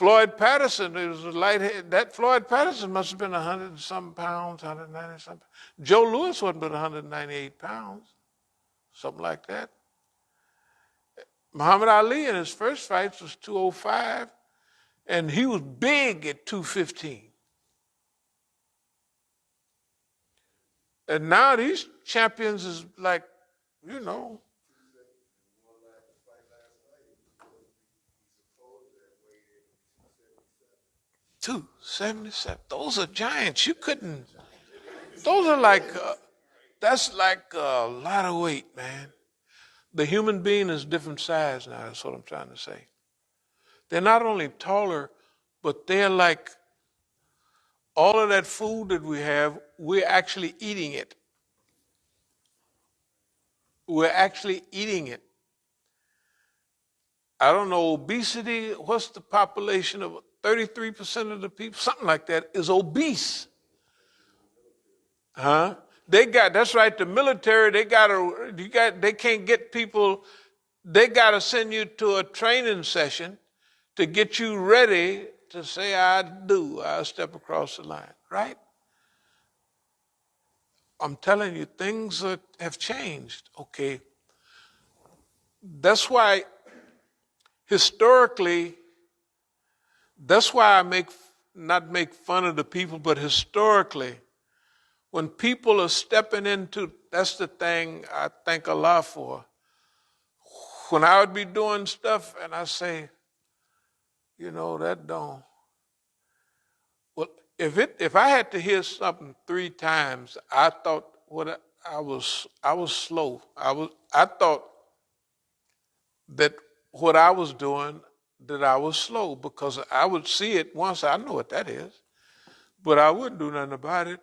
Floyd Patterson, it was a light. That Floyd Patterson must have been 100 and some pounds, 190 something. Joe Louis wasn't but 198 pounds, something like that. Muhammad Ali in his first fights was 205, and he was big at 215. And now these champions is like, you know. 277. Those are giants. You couldn't. Those are like, that's like a lot of weight, man. The human being is different size now, that's what I'm trying to say. They're not only taller, but they're like all of that food that we have, we're actually eating it. We're actually eating it. I don't know, obesity, what's the population of 33% of the people? Something like that is obese. Huh? That's right, the military, they can't get people, they got to send you to a training session to get you ready to say, I'll step across the line, right? I'm telling you, things have changed, okay? That's why, historically, that's why I not make fun of the people, but historically, when people are stepping into, that's the thing I thank Allah for. When I would be doing stuff and I say, that don't. Well, if I had to hear something 3 times, I thought I was slow. I thought that what I was doing, that I was slow, because I would see it once, I know what that is, but I wouldn't do nothing about it.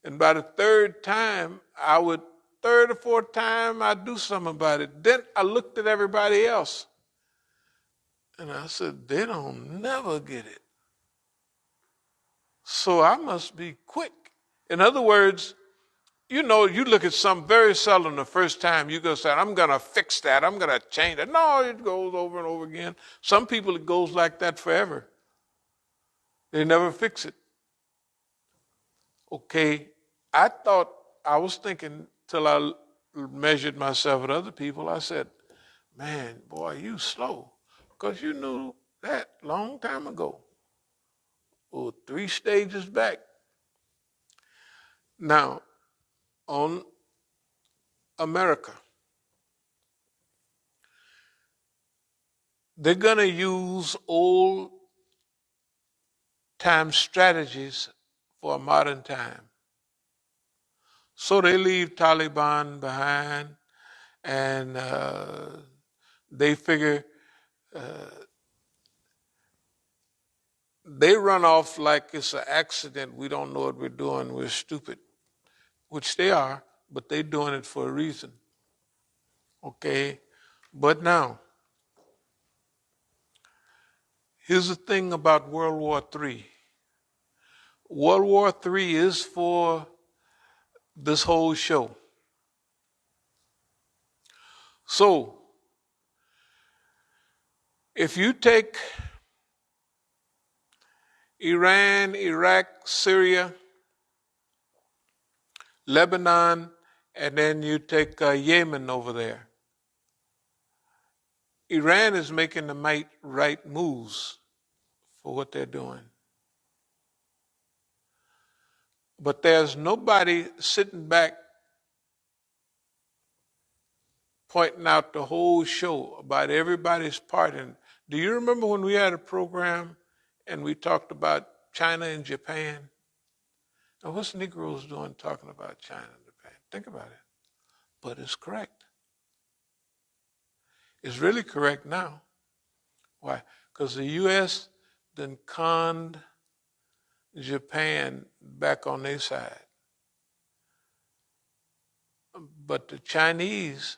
And by the 3rd time, 3rd or 4th time, I'd do something about it. Then I looked at everybody else and I said, they don't never get it. So I must be quick. In other words, you look at something very seldom the first time, you go say, I'm going to fix that, I'm going to change it. No, it goes over and over again. Some people, it goes like that forever. They never fix it. Okay, I was thinking till I measured myself with other people, I said, man, boy, you slow. Because you knew that long time ago. Or 3 stages back. Now, on America, they're going to use old time strategies for a modern time. So they leave Taliban behind, and they figure they run off like it's an accident. We don't know what we're doing. We're stupid, which they are, but they're doing it for a reason. Okay? But now, here's the thing about World War III. World War III is for this whole show. So, if you take Iran, Iraq, Syria, Lebanon, and then you take Yemen over there, Iran is making the right moves for what they're doing. But there's nobody sitting back pointing out the whole show about everybody's part in. Do you remember when we had a program and we talked about China and Japan? Now, what's Negroes doing talking about China and Japan? Think about it. But it's correct. It's really correct now. Why? Because the U.S. then conned Japan back on their side. But the Chinese,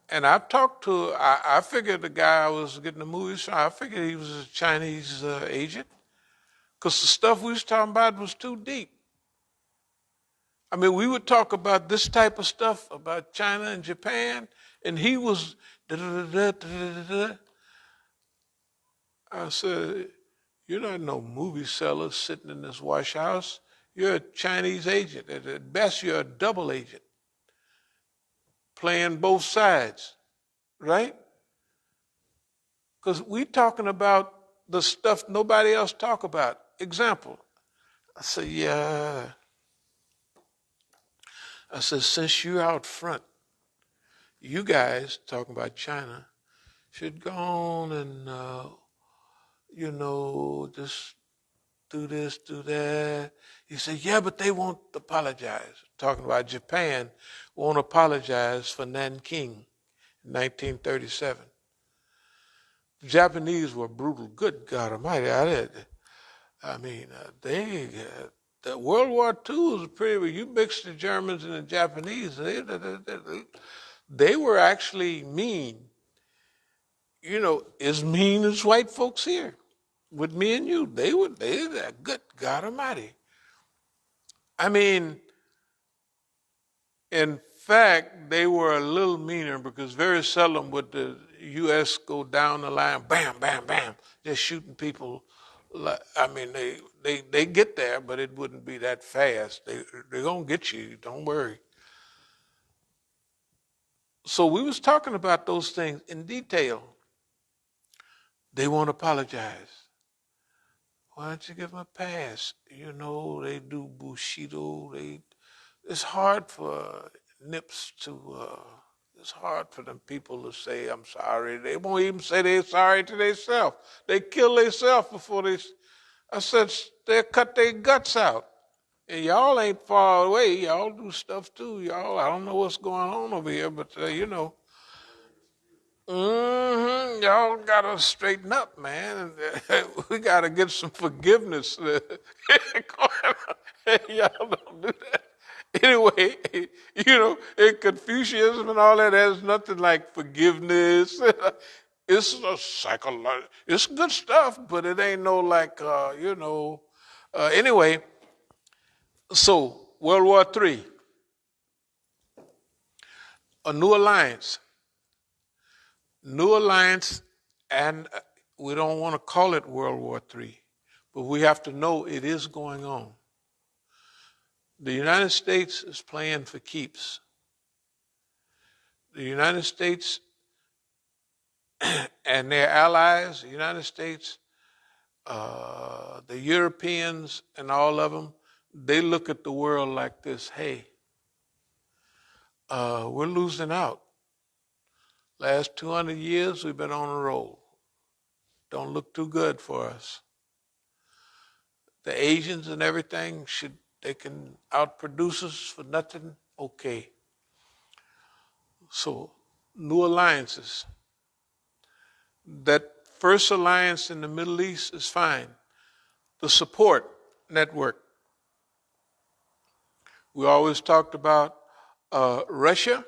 and I've talked to, I figured the guy I was getting the movies from, I figured he was a Chinese agent, because the stuff we was talking about was too deep. I mean, we would talk about this type of stuff, about China and Japan, and he was I said, you're not no movie seller sitting in this wash house. You're a Chinese agent. At best, you're a double agent, playing both sides, right? Because we talking about the stuff nobody else talk about. Example, I said, yeah. I said, since you're out front, you guys, talking about China, should go on and, just do this, do that. He said, yeah, but they won't apologize. Talking about Japan won't apologize for Nanking in 1937. The Japanese were brutal. Good God Almighty! The World War II was pretty. You mix the Germans and the Japanese, they were actually mean. As mean as white folks here with me and you. They were good God Almighty. I mean, in fact, they were a little meaner because very seldom would the U.S. go down the line, bam, bam, bam, just shooting people. I mean, they get there, but it wouldn't be that fast. They're gonna get you. Don't worry. So we was talking about those things in detail. They won't apologize. Why don't you give them a pass? They do Bushido. It's hard for nips it's hard for them people to say, I'm sorry. They won't even say they're sorry to themselves. They kill themselves before I said, they'll cut their guts out. And y'all ain't far away. Y'all do stuff too. Y'all, I don't know what's going on over here, but y'all gotta straighten up, man. We gotta get some forgiveness. Y'all don't do that. Anyway, in Confucianism and all that, there's nothing like forgiveness. It's a psychological, it's good stuff, but it ain't no anyway, so World War III, a new alliance. New alliance, and we don't want to call it World War III, but we have to know it is going on. The United States is playing for keeps. The United States and their allies, the United States, the Europeans, and all of them, they look at the world like this: hey, we're losing out. Last 200 years, we've been on a roll. Don't look too good for us. The Asians and everything, they can outproduce us for nothing? Okay. So, new alliances. That first alliance in the Middle East is fine. The support network. We always talked about Russia,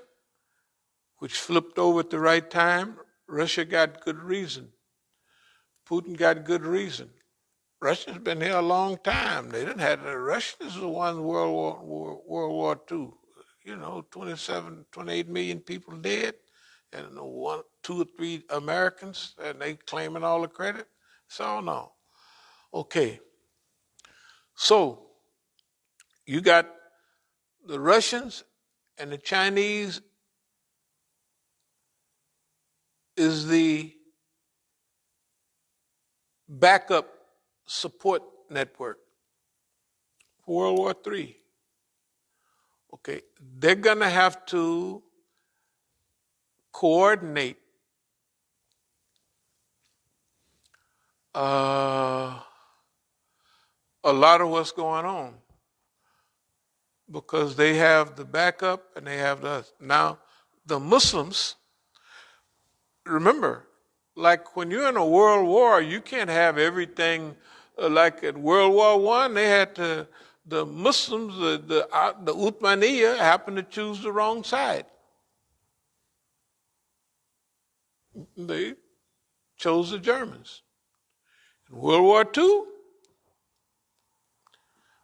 which flipped over at the right time. Russia got good reason. Putin got good reason. Russia's been here a long time. They didn't have the Russians won World War II. 28 million people dead, and 2 or 3 Americans, and they claiming all the credit. So no. Okay. So you got the Russians and the Chinese is the backup support network for World War III. Okay, they're gonna have to coordinate a lot of what's going on because they have the backup and they have the now the Muslims. Remember, like when you're in a world war, you can't have everything like at World War One. They had the Muslims, the Uthmaniyya happened to choose the wrong side. They chose the Germans. In World War II,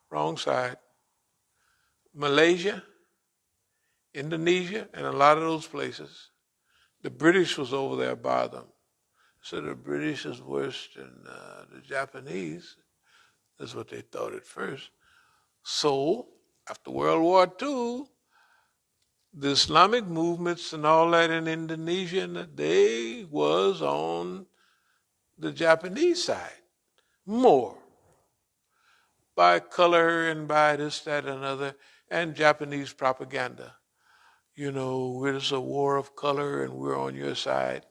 wrong side. Malaysia, Indonesia, and a lot of those places. The British was over there by them. So the British is worse than the Japanese. That's what they thought at first. So after World War II, the Islamic movements and all that in Indonesia, they was on the Japanese side more by color and by this, that, and other, and Japanese propaganda. You know, it's a war of color and we're on your side.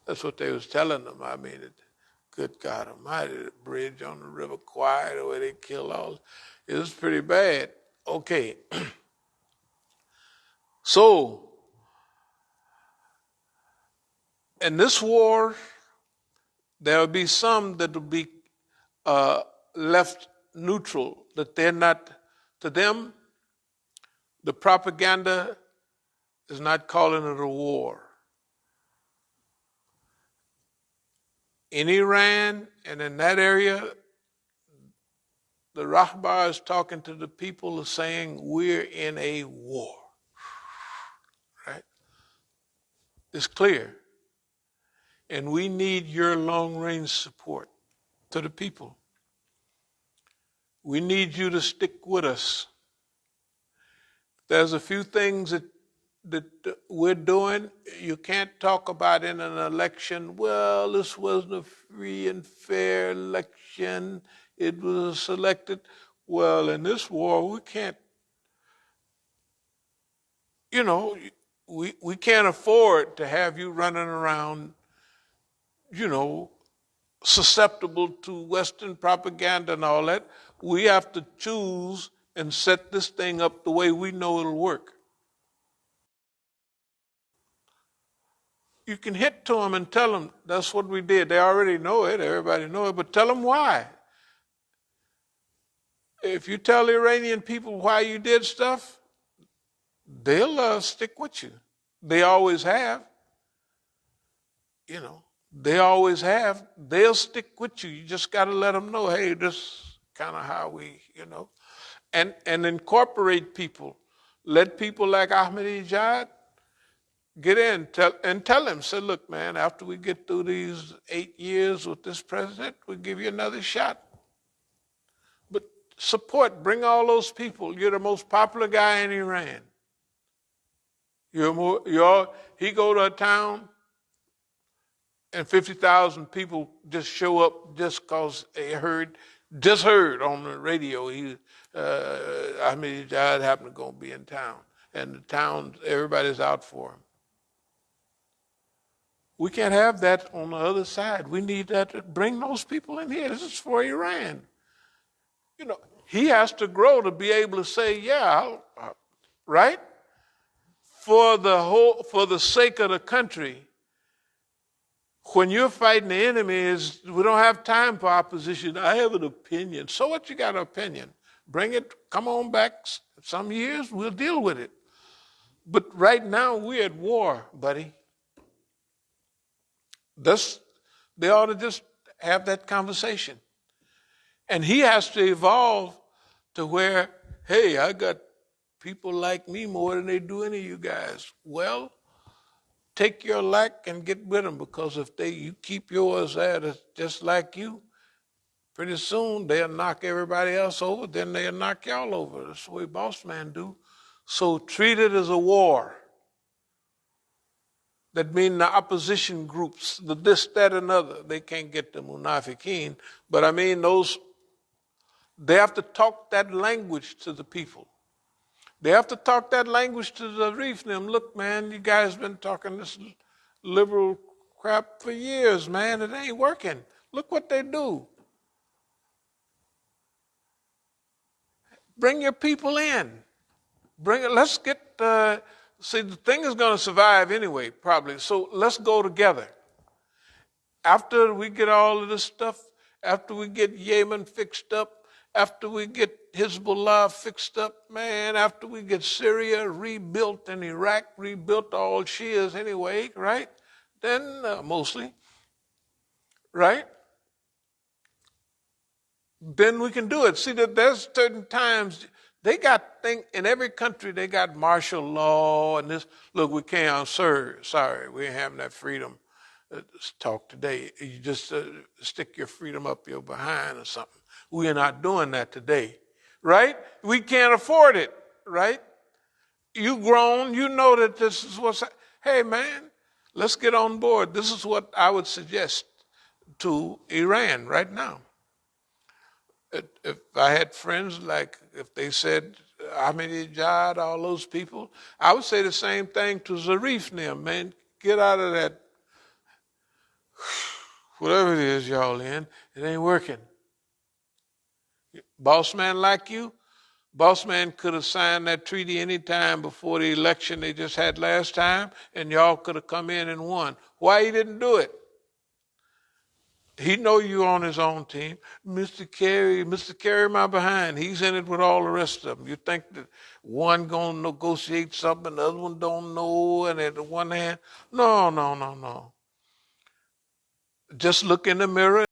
That's what they was telling them. I mean, good God Almighty, the bridge on the River Kwai, the way they killed all, it was pretty bad. Okay, so in this war, there will be some that will be left neutral, that they're not, to them, the propaganda is not calling it a war. In Iran and in that area, the Rahbar is talking to the people saying, we're in a war. Right? It's clear. And we need your long-range support to the people. We need you to stick with us. There's a few things that we're doing. You can't talk about in an election, well, this wasn't a free and fair election. It was selected. Well, in this war, we can't, you know, we can't afford to have you running around, you know, susceptible to Western propaganda and all that. We have to choose and set this thing up the way we know it'll work. You can hit to them and tell them that's what we did. They already know it. Everybody know it. But tell them why. If you tell the Iranian people why you did stuff, they'll stick with you. They always have. You know, they always have. They'll stick with you. You just got to let them know, hey, this is kind of how we, you know. And incorporate people. Let people like Ahmadinejad get in and tell him, say, look, man, after we get through these 8 years with this president, we'll give you another shot. But support, bring all those people. You're the most popular guy in Iran. He go to a town and 50,000 people just show up just because they heard on the radio Ahmadinejad happened to go be in town. And the town, everybody's out for him. We can't have that on the other side. We need that to bring those people in here. This is for Iran. You know, he has to grow to be able to say, yeah, right? For the sake of the country, when you're fighting the enemy, we don't have time for opposition. I have an opinion. So what, you got an opinion? Bring it, come on back some years, we'll deal with it. But right now, we're at war, buddy. They ought to just have that conversation. And he has to evolve to where, hey, I got people like me more than they do any of you guys. Well, take your lack and get with them, because if you keep yours there just like you, pretty soon they'll knock everybody else over, then they'll knock y'all over. That's the way boss man do. So treat it as a war. That mean the opposition groups, the this, that, and other, they can't get the munafiqeen. But I mean they have to talk that language to the people. They have to talk that language to the reef. Them, look, man, you guys been talking this liberal crap for years, man. It ain't working. Look what they do. Bring your people in. Let's get, see, the thing is going to survive anyway, probably. So let's go together. After we get all of this stuff, after we get Yemen fixed up, after we get Hezbollah fixed up, man, after we get Syria rebuilt and Iraq rebuilt, all Shias anyway, right? Then mostly, right? Then we can do it. See, that there's certain times they got in every country they got martial law and this. Look, we can't. Sorry, we ain't having that freedom. talk today. You just stick your freedom up your behind or something. We are not doing that today, right? We can't afford it, right? You grown, you know that this is what's, hey man, let's get on board. This is what I would suggest to Iran right now. If I had friends, like if they said Ahmadinejad, all those people, I would say the same thing to Zarif now, man. Get out of that, whatever it is y'all in, it ain't working. Boss man like you, boss man could have signed that treaty any time before the election they just had last time, and y'all could have come in and won. Why he didn't do it? He know you on his own team. Mr. Kerry, my behind. He's in it with all the rest of them. You think that one gonna negotiate something, the other one don't know, and at the one hand, no. Just look in the mirror